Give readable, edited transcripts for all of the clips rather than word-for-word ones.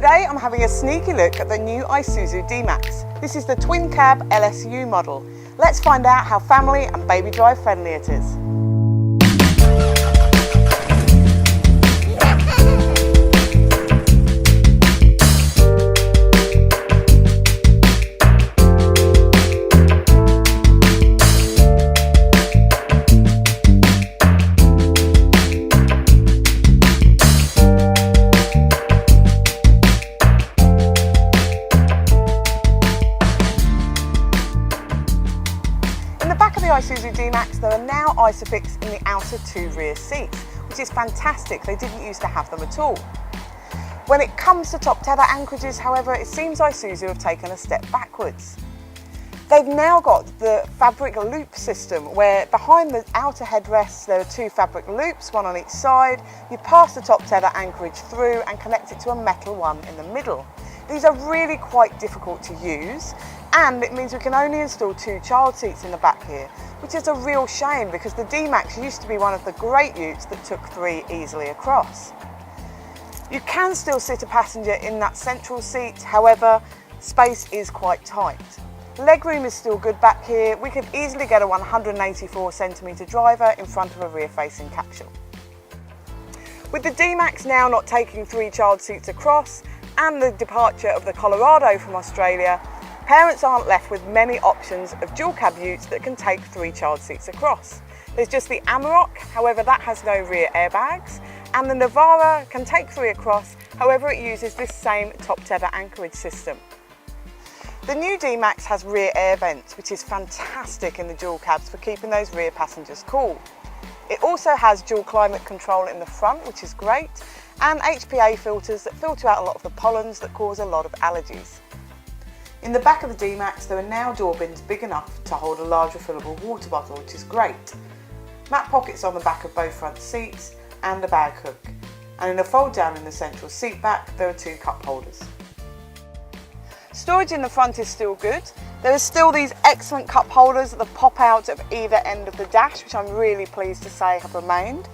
Today I'm having a sneaky look at the new Isuzu D-Max. This is the twin cab LSU model. Let's find out how family and baby drive friendly it is. The Isuzu D-Max, there are now Isofix in the outer two rear seats, which is fantastic. They didn't used to have them at all. When it comes to top tether anchorages, however, it seems Isuzu have taken a step backwards. They've now got the fabric loop system, where behind the outer headrests there are two fabric loops, one on each side. You pass the top tether anchorage through and connect it to a metal one in the middle. These are really quite difficult to use, and it means we can only install two child seats in the back here, which is a real shame because the D-Max used to be one of the great utes that took three easily across. You can still sit a passenger in that central seat, however, space is quite tight. Legroom is still good back here. We could easily get a 184cm driver in front of a rear-facing capsule. With the D-Max now not taking three child seats across, and the departure of the Colorado from Australia, parents aren't left with many options of dual cab utes that can take three child seats across. There's just the Amarok, however that has no rear airbags, and the Navara can take three across, however it uses this same top tether anchorage system. The new D-Max has rear air vents, which is fantastic in the dual cabs for keeping those rear passengers cool. It also has dual climate control in the front, which is great, and HEPA filters that filter out a lot of the pollens that cause a lot of allergies. In the back of the D-Max there are now door bins big enough to hold a large refillable water bottle, which is great. Mat pockets on the back of both front seats and a bag hook. And in a fold down in the central seat back there are two cup holders. Storage in the front is still good. There are still these excellent cup holders that pop out of either end of the dash, which I'm really pleased to say have remained.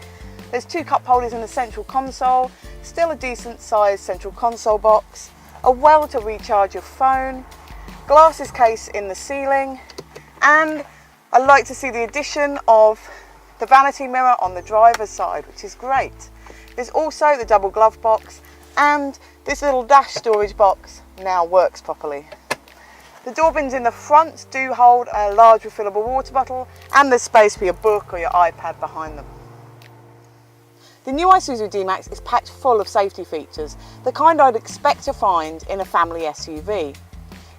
There's two cup holders in the central console, still a decent sized central console box, a well to recharge your phone, glasses case in the ceiling, and I like to see the addition of the vanity mirror on the driver's side, which is great. There's also the double glove box, and this little dash storage box now works properly. The door bins in the front do hold a large refillable water bottle, and there's space for your book or your iPad behind them. The new Isuzu D-Max is packed full of safety features, the kind I'd expect to find in a family SUV.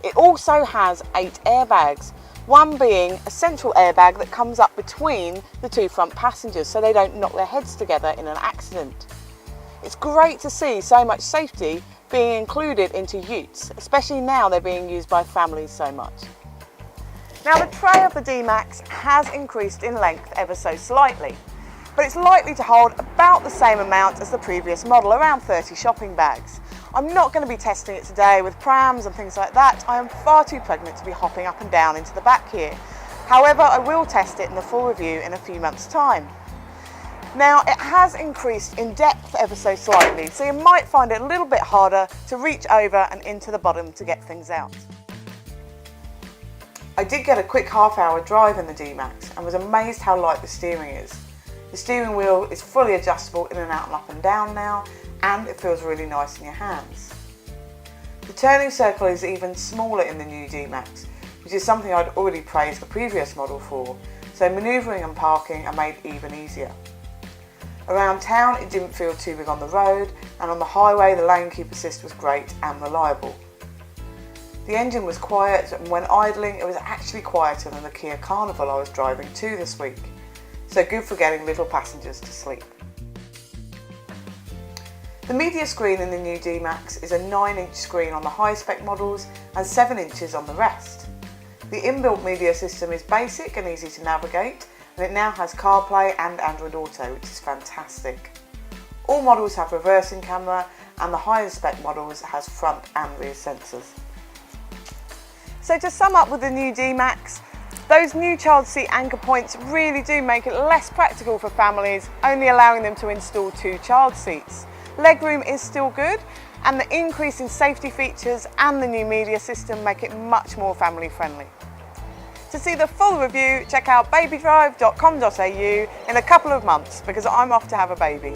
It also has 8 airbags, one being a central airbag that comes up between the two front passengers so they don't knock their heads together in an accident. It's great to see so much safety being included into utes, especially now they're being used by families so much. Now the tray of the D-Max has increased in length ever so slightly, but it's likely to hold about the same amount as the previous model, around 30 shopping bags. I'm not going to be testing it today with prams and things like that. I am far too pregnant to be hopping up and down into the back here. However, I will test it in the full review in a few months' time. Now, it has increased in depth ever so slightly, so you might find it a little bit harder to reach over and into the bottom to get things out. I did get a quick half-hour drive in the D-Max and was amazed how light the steering is. The steering wheel is fully adjustable in and out and up and down now, and it feels really nice in your hands. The turning circle is even smaller in the new D-Max, which is something I'd already praised the previous model for, so manoeuvring and parking are made even easier. Around town it didn't feel too big on the road, and on the highway the lane keep assist was great and reliable. The engine was quiet, and when idling it was actually quieter than the Kia Carnival I was driving to this week. So good for getting little passengers to sleep. The media screen in the new D-Max is a 9-inch screen on the high-spec models and 7 inches on the rest. The inbuilt media system is basic and easy to navigate, and it now has CarPlay and Android Auto, which is fantastic. All models have reversing camera, and the higher spec models has front and rear sensors. So to sum up with the new D-Max, those new child seat anchor points really do make it less practical for families, only allowing them to install 2 child seats. Legroom is still good, and the increase in safety features and the new media system make it much more family friendly. To see the full review, check out BabyDrive.com.au in a couple of months because I'm off to have a baby.